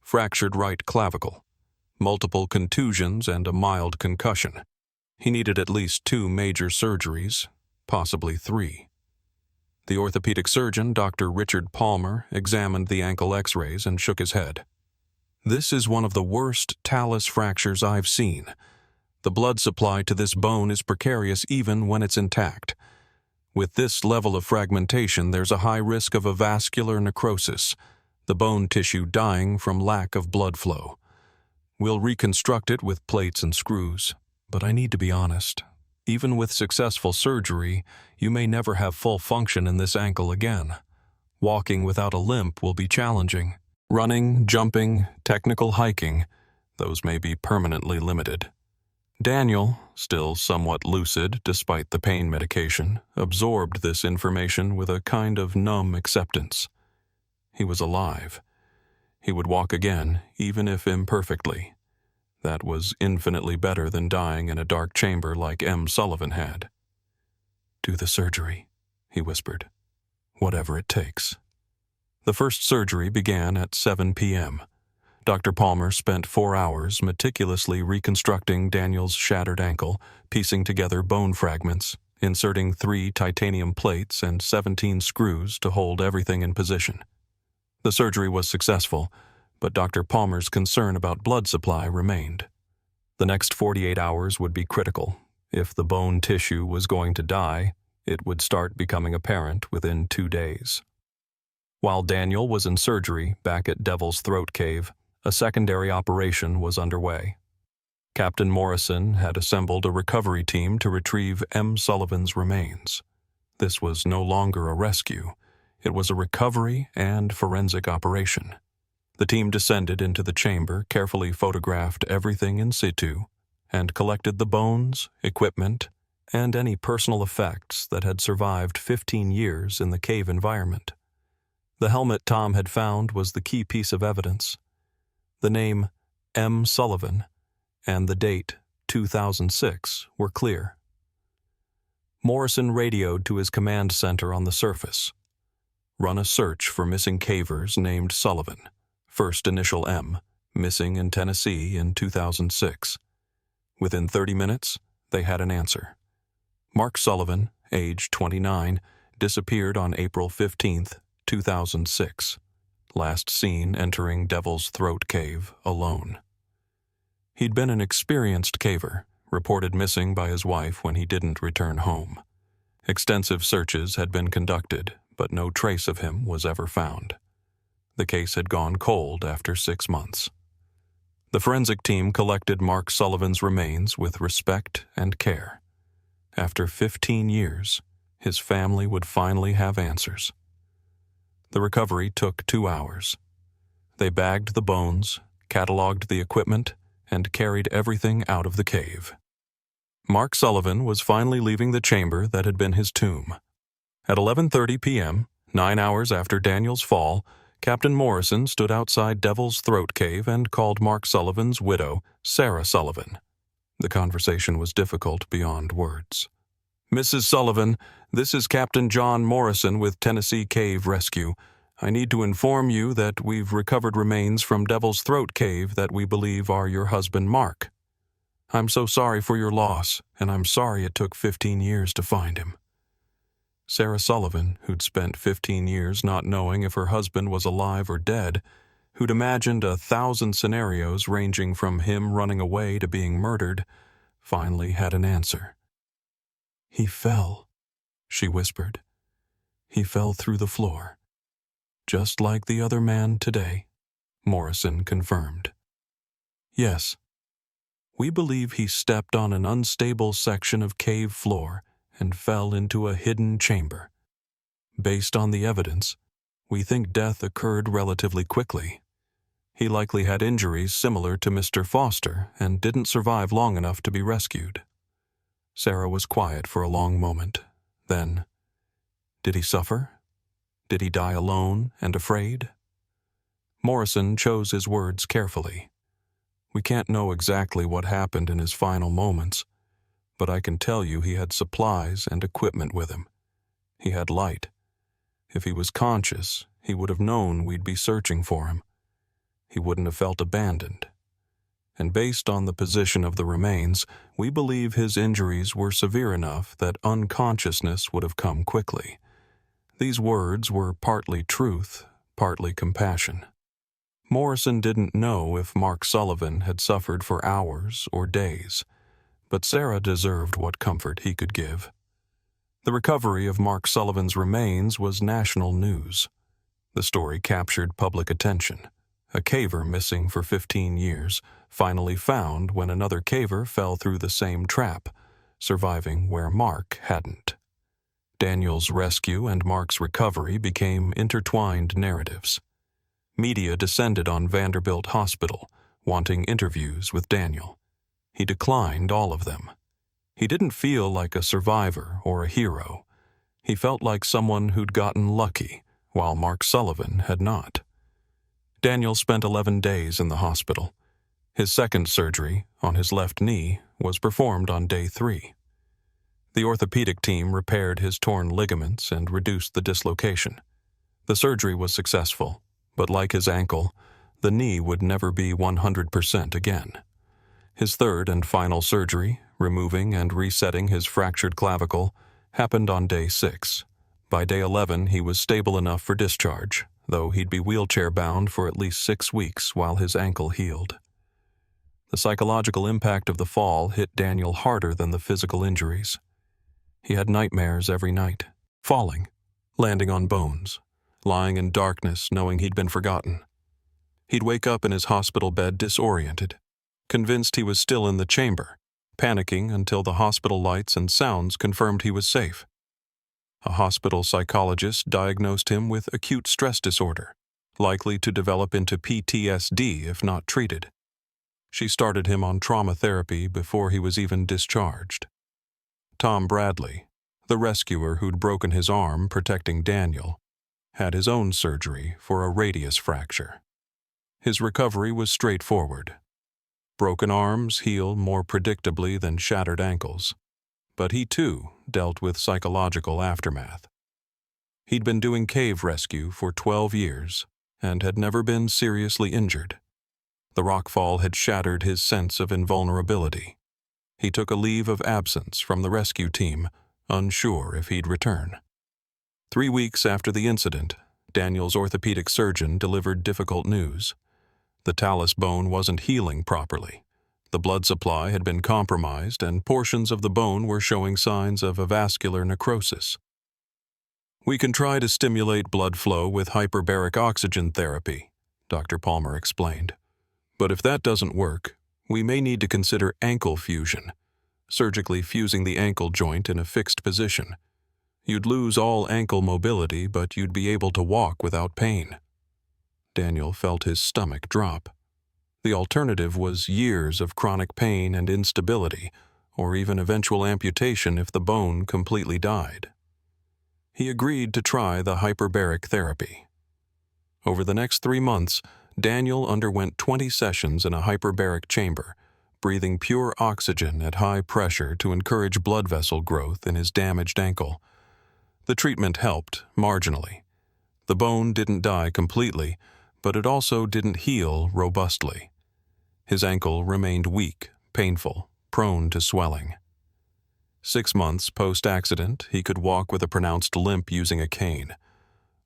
Fractured right clavicle. Multiple contusions and a mild concussion. He needed at least 2 major surgeries, possibly 3. The orthopedic surgeon, Dr. Richard Palmer, examined the ankle X-rays and shook his head. "This is one of the worst talus fractures I've seen. The blood supply to this bone is precarious even when it's intact. With this level of fragmentation, there's a high risk of a vascular necrosis, the bone tissue dying from lack of blood flow. We'll reconstruct it with plates and screws, but I need to be honest. Even with successful surgery, you may never have full function in this ankle again. Walking without a limp will be challenging. Running, jumping, technical hiking, those may be permanently limited." Daniel, still somewhat lucid despite the pain medication, absorbed this information with a kind of numb acceptance. He was alive. He would walk again, even if imperfectly. That was infinitely better than dying in a dark chamber like M. Sullivan had. "Do the surgery," he whispered. "Whatever it takes." The first surgery began at 7 p.m. Dr. Palmer spent 4 hours meticulously reconstructing Daniel's shattered ankle, piecing together bone fragments, inserting 3 titanium plates and 17 screws to hold everything in position. The surgery was successful, but Dr. Palmer's concern about blood supply remained. The next 48 hours would be critical. If the bone tissue was going to die, it would start becoming apparent within 2 days. While Daniel was in surgery back at Devil's Throat Cave, a secondary operation was underway. Captain Morrison had assembled a recovery team to retrieve M. Sullivan's remains. This was no longer a rescue. It was a recovery and forensic operation. The team descended into the chamber, carefully photographed everything in situ, and collected the bones, equipment, and any personal effects that had survived 15 years in the cave environment. The helmet Tom had found was the key piece of evidence. The name M. Sullivan and the date 2006 were clear. Morrison radioed to his command center on the surface. "Run a search for missing cavers named Sullivan, first initial M, missing in Tennessee in 2006. Within 30 minutes, they had an answer. Mark Sullivan, age 29, disappeared on April 15th, 2006. Last seen entering Devil's Throat Cave alone. He'd been an experienced caver, reported missing by his wife when he didn't return home. Extensive searches had been conducted, but no trace of him was ever found. The case had gone cold after 6 months. The forensic team collected Mark Sullivan's remains with respect and care. After 15 years, his family would finally have answers. The recovery took 2 hours. They bagged the bones, cataloged the equipment, and carried everything out of the cave. Mark Sullivan was finally leaving the chamber that had been his tomb. At 11:30 p.m., 9 hours after Daniel's fall, Captain Morrison stood outside Devil's Throat Cave and called Mark Sullivan's widow, Sarah Sullivan. The conversation was difficult beyond words. "Mrs. Sullivan, this is Captain John Morrison with Tennessee Cave Rescue. I need to inform you that we've recovered remains from Devil's Throat Cave that we believe are your husband Mark. I'm so sorry for your loss, and I'm sorry it took 15 years to find him." Sarah Sullivan, who'd spent 15 years not knowing if her husband was alive or dead, who'd imagined 1,000 scenarios ranging from him running away to being murdered, finally had an answer. "He fell," she whispered. "He fell through the floor. Just like the other man today," Morrison confirmed. "Yes. We believe he stepped on an unstable section of cave floor and fell into a hidden chamber. Based on the evidence, We think death occurred relatively quickly. He likely had injuries similar to Mr. Foster and didn't survive long enough to be rescued." Sarah was quiet for a long moment. Then, "Did he suffer? Did he die alone and afraid?" Morrison chose his words carefully. "We can't know exactly what happened in his final moments, but I can tell you he had supplies and equipment with him. He had light. If he was conscious, he would have known we'd be searching for him. He wouldn't have felt abandoned. And based on the position of the remains, we believe his injuries were severe enough that unconsciousness would have come quickly." These words were partly truth, partly compassion. Morrison didn't know if Mark Sullivan had suffered for hours or days, but Sarah deserved what comfort he could give. The recovery of Mark Sullivan's remains was national news. The story captured public attention. A caver missing for 15 years, finally found when another caver fell through the same trap, surviving where Mark hadn't. Daniel's rescue and Mark's recovery became intertwined narratives. Media descended on Vanderbilt Hospital, wanting interviews with Daniel. He declined all of them. He didn't feel like a survivor or a hero. He felt like someone who'd gotten lucky, while Mark Sullivan had not. Daniel spent 11 days in the hospital. His second surgery, on his left knee, was performed on day 3. The orthopedic team repaired his torn ligaments and reduced the dislocation. The surgery was successful, but like his ankle, the knee would never be 100% again. His third and final surgery, removing and resetting his fractured clavicle, happened on day 6. By day 11, he was stable enough for discharge, though he'd be wheelchair-bound for at least 6 weeks while his ankle healed. The psychological impact of the fall hit Daniel harder than the physical injuries. He had nightmares every night, falling, landing on bones, lying in darkness knowing he'd been forgotten. He'd wake up in his hospital bed disoriented, convinced he was still in the chamber, panicking until the hospital lights and sounds confirmed he was safe. A hospital psychologist diagnosed him with acute stress disorder, likely to develop into PTSD if not treated. She started him on trauma therapy before he was even discharged. Tom Bradley, the rescuer who'd broken his arm protecting Daniel, had his own surgery for a radius fracture. His recovery was straightforward. Broken arms heal more predictably than shattered ankles, but he too dealt with psychological aftermath. He'd been doing cave rescue for 12 years and had never been seriously injured. The rockfall had shattered his sense of invulnerability. He took a leave of absence from the rescue team, unsure if he'd return. 3 weeks after the incident, Daniel's orthopedic surgeon delivered difficult news. The talus bone wasn't healing properly. The blood supply had been compromised and portions of the bone were showing signs of avascular necrosis. "We can try to stimulate blood flow with hyperbaric oxygen therapy," Dr. Palmer explained. "But if that doesn't work, we may need to consider ankle fusion, surgically fusing the ankle joint in a fixed position. You'd lose all ankle mobility, but you'd be able to walk without pain." Daniel felt his stomach drop. The alternative was years of chronic pain and instability, or even eventual amputation if the bone completely died. He agreed to try the hyperbaric therapy. Over the next 3 months, Daniel underwent 20 sessions in a hyperbaric chamber, breathing pure oxygen at high pressure to encourage blood vessel growth in his damaged ankle. The treatment helped, marginally. The bone didn't die completely, but it also didn't heal robustly. His ankle remained weak, painful, prone to swelling. 6 months post-accident, he could walk with a pronounced limp using a cane.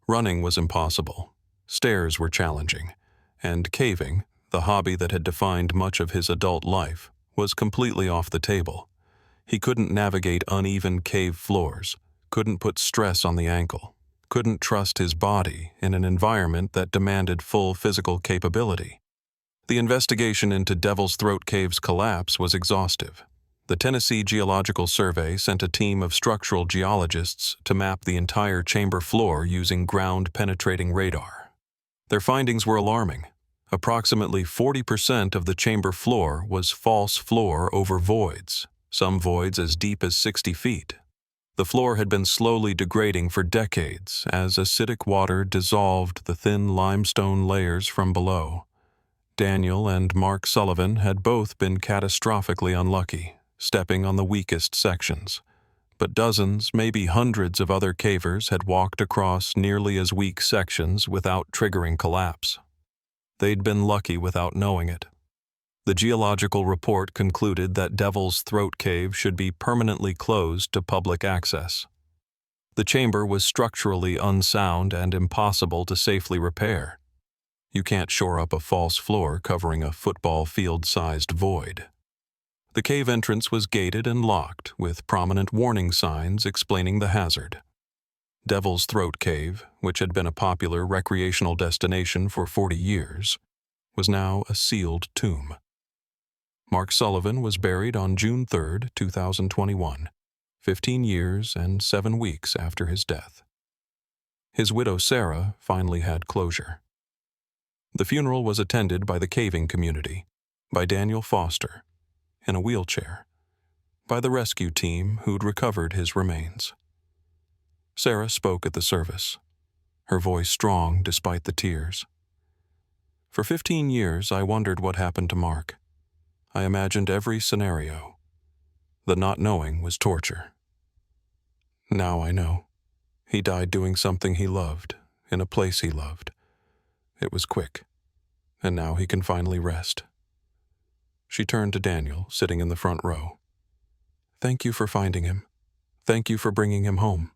Running was impossible. Stairs were challenging. And caving, the hobby that had defined much of his adult life, was completely off the table. He couldn't navigate uneven cave floors, couldn't put stress on the ankle, couldn't trust his body in an environment that demanded full physical capability. The investigation into Devil's Throat Cave's collapse was exhaustive. The Tennessee Geological Survey sent a team of structural geologists to map the entire chamber floor using ground-penetrating radar. Their findings were alarming. Approximately 40% of the chamber floor was false floor over voids, some voids as deep as 60 feet. The floor had been slowly degrading for decades as acidic water dissolved the thin limestone layers from below. Daniel and Mark Sullivan had both been catastrophically unlucky, stepping on the weakest sections. But dozens, maybe hundreds of other cavers had walked across nearly as weak sections without triggering collapse. They'd been lucky without knowing it. The geological report concluded that Devil's Throat Cave should be permanently closed to public access. The chamber was structurally unsound and impossible to safely repair. You can't shore up a false floor covering a football field-sized void. The cave entrance was gated and locked, with prominent warning signs explaining the hazard. Devil's Throat Cave, which had been a popular recreational destination for 40 years, was now a sealed tomb. Mark Sullivan was buried on June 3, 2021, 15 years and 7 weeks after his death. His widow Sarah finally had closure. The funeral was attended by the caving community, by Daniel Foster, in a wheelchair, by the rescue team who'd recovered his remains. Sarah spoke at the service, her voice strong despite the tears. For 15 years, I wondered what happened to Mark. I imagined every scenario. The not knowing was torture. Now I know. He died doing something he loved, in a place he loved. It was quick, and now he can finally rest. She turned to Daniel, sitting in the front row. Thank you for finding him. Thank you for bringing him home.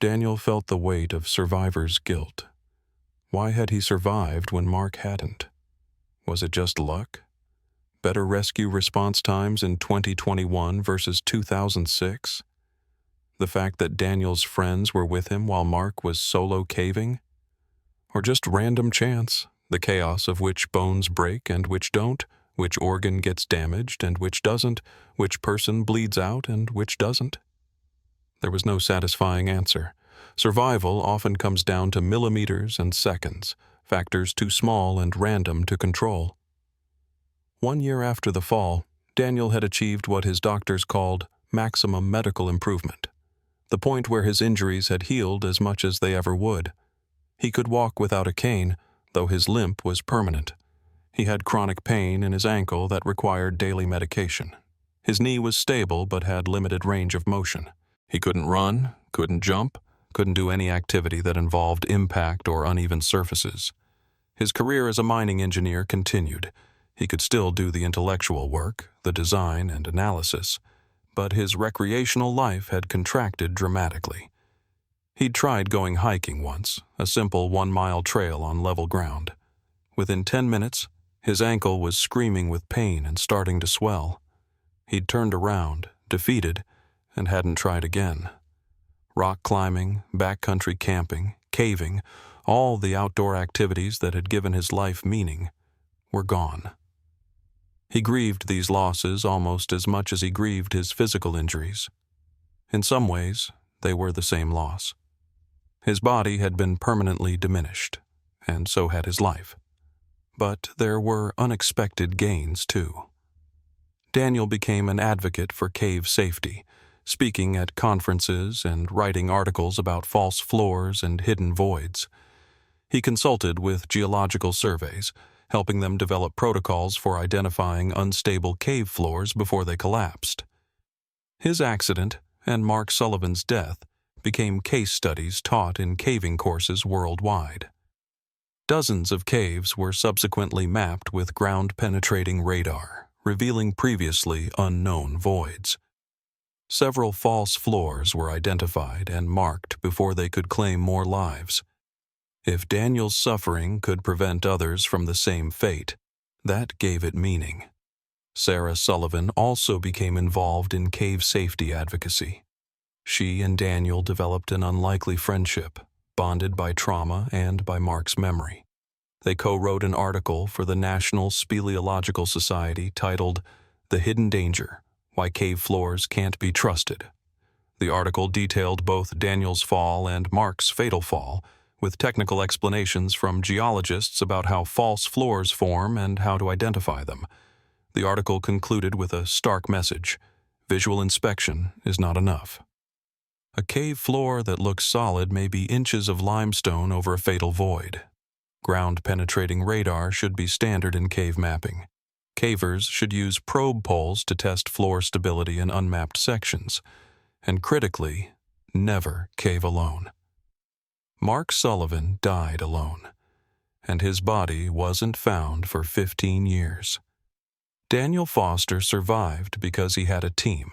Daniel felt the weight of survivor's guilt. Why had he survived when Mark hadn't? Was it just luck? Better rescue response times in 2021 versus 2006? The fact that Daniel's friends were with him while Mark was solo caving? Or just random chance, the chaos of which bones break and which don't, which organ gets damaged and which doesn't, which person bleeds out and which doesn't? There was no satisfying answer. Survival often comes down to millimeters and seconds, factors too small and random to control. 1 year after the fall, Daniel had achieved what his doctors called maximum medical improvement, the point where his injuries had healed as much as they ever would. He could walk without a cane, though his limp was permanent. He had chronic pain in his ankle that required daily medication. His knee was stable but had limited range of motion. He couldn't run, couldn't jump, couldn't do any activity that involved impact or uneven surfaces. His career as a mining engineer continued. He could still do the intellectual work, the design and analysis, but his recreational life had contracted dramatically. He'd tried going hiking once, a simple 1-mile trail on level ground. Within 10 minutes, his ankle was screaming with pain and starting to swell. He'd turned around, defeated, and hadn't tried again. Rock climbing, backcountry camping, caving, all the outdoor activities that had given his life meaning, were gone. He grieved these losses almost as much as he grieved his physical injuries. In some ways, they were the same loss. His body had been permanently diminished, and so had his life. But there were unexpected gains, too. Daniel became an advocate for cave safety, speaking at conferences and writing articles about false floors and hidden voids. He consulted with geological surveys, helping them develop protocols for identifying unstable cave floors before they collapsed. His accident and Mark Sullivan's death became case studies taught in caving courses worldwide. Dozens of caves were subsequently mapped with ground-penetrating radar, revealing previously unknown voids. Several false floors were identified and marked before they could claim more lives. If Daniel's suffering could prevent others from the same fate, that gave it meaning. Sarah Sullivan also became involved in cave safety advocacy. She and Daniel developed an unlikely friendship, bonded by trauma and by Mark's memory. They co-wrote an article for the National Speleological Society titled "The Hidden Danger: Why Cave Floors Can't Be Trusted. The article detailed both Daniel's fall and Mark's fatal fall, with technical explanations from geologists about how false floors form and how to identify them. The article concluded with a stark message: visual inspection is not enough. A cave floor that looks solid may be inches of limestone over a fatal void. Ground-penetrating radar should be standard in cave mapping. Cavers should use probe poles to test floor stability in unmapped sections. And critically, never cave alone. Mark Sullivan died alone, and his body wasn't found for 15 years. Daniel Foster survived because he had a team.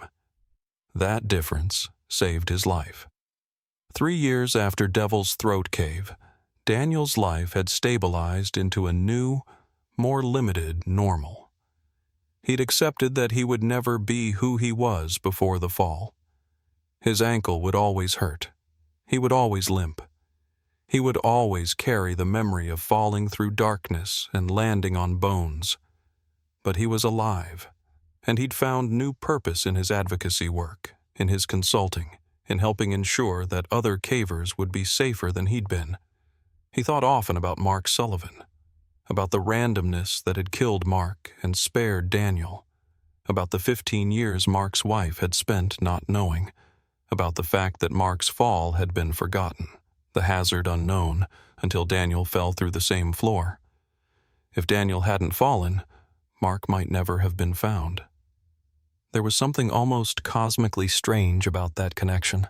That difference saved his life. 3 years after Devil's Throat Cave, Daniel's life had stabilized into a new, more limited normal. He'd accepted that he would never be who he was before the fall. His ankle would always hurt. He would always limp. He would always carry the memory of falling through darkness and landing on bones. But he was alive, and he'd found new purpose in his advocacy work, in his consulting, in helping ensure that other cavers would be safer than he'd been. He thought often about Mark Sullivan, about the randomness that had killed Mark and spared Daniel, about the 15 years Mark's wife had spent not knowing, about the fact that Mark's fall had been forgotten, the hazard unknown, until Daniel fell through the same floor. If Daniel hadn't fallen, Mark might never have been found. There was something almost cosmically strange about that connection.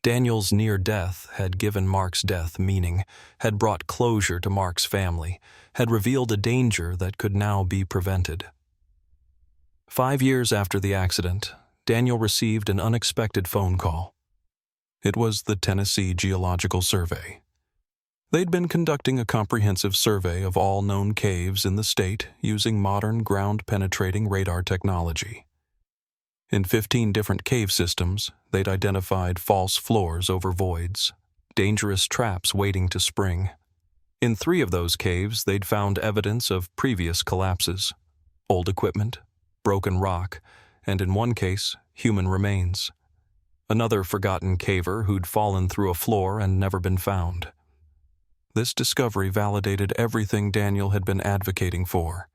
Daniel's near death had given Mark's death meaning, had brought closure to Mark's family, had revealed a danger that could now be prevented. 5 years after the accident, Daniel received an unexpected phone call. It was the Tennessee Geological Survey. They'd been conducting a comprehensive survey of all known caves in the state using modern ground-penetrating radar technology. In 15 different cave systems, they'd identified false floors over voids, dangerous traps waiting to spring. In 3 of those caves, they'd found evidence of previous collapses, old equipment, broken rock, and in one case, human remains. Another forgotten caver who'd fallen through a floor and never been found. This discovery validated everything Daniel had been advocating for.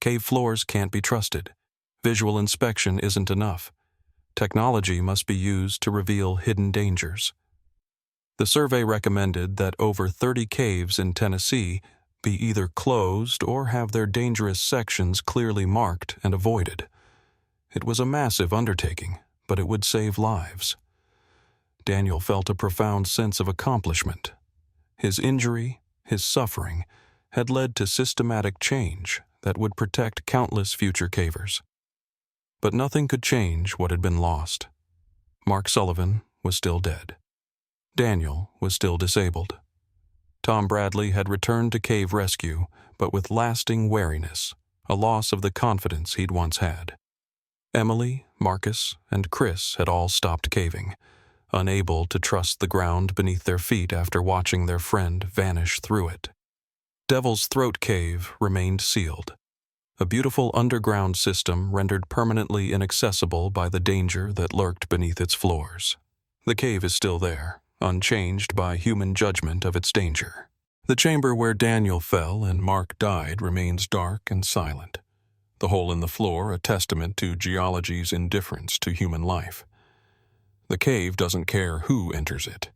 Cave floors can't be trusted. Visual inspection isn't enough. Technology must be used to reveal hidden dangers. The survey recommended that over 30 caves in Tennessee be either closed or have their dangerous sections clearly marked and avoided. It was a massive undertaking, but it would save lives. Daniel felt a profound sense of accomplishment. His injury, his suffering, had led to systematic change that would protect countless future cavers. But nothing could change what had been lost. Mark Sullivan was still dead. Daniel was still disabled. Tom Bradley had returned to cave rescue, but with lasting wariness, a loss of the confidence he'd once had. Emily, Marcus, and Chris had all stopped caving, unable to trust the ground beneath their feet after watching their friend vanish through it. Devil's Throat Cave remained sealed, a beautiful underground system rendered permanently inaccessible by the danger that lurked beneath its floors. The cave is still there, unchanged by human judgment of its danger. The chamber where Daniel fell and Mark died remains dark and silent, the hole in the floor a testament to geology's indifference to human life. The cave doesn't care who enters it.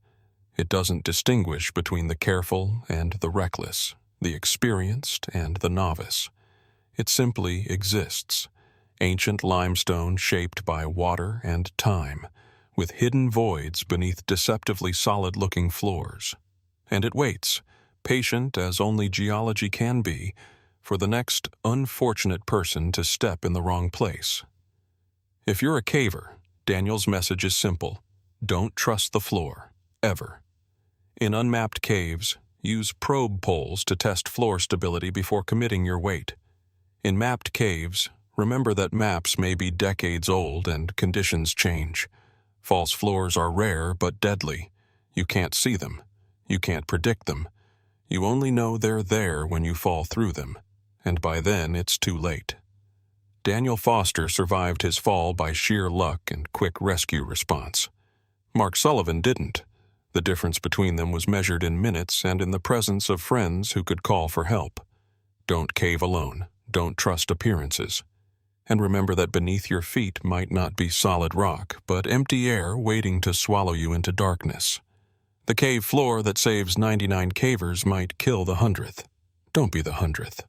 It doesn't distinguish between the careful and the reckless, the experienced and the novice. It simply exists, ancient limestone shaped by water and time, with hidden voids beneath deceptively solid-looking floors. And it waits, patient as only geology can be, for the next unfortunate person to step in the wrong place. If you're a caver, Daniel's message is simple: don't trust the floor, ever. In unmapped caves, use probe poles to test floor stability before committing your weight. In mapped caves, remember that maps may be decades old and conditions change. False floors are rare but deadly. You can't see them. You can't predict them. You only know they're there when you fall through them, and by then it's too late. Daniel Foster survived his fall by sheer luck and quick rescue response. Mark Sullivan didn't. The difference between them was measured in minutes and in the presence of friends who could call for help. Don't cave alone. Don't trust appearances. And remember that beneath your feet might not be solid rock, but empty air waiting to swallow you into darkness. The cave floor that saves 99 cavers might kill the 100th. Don't be the 100th.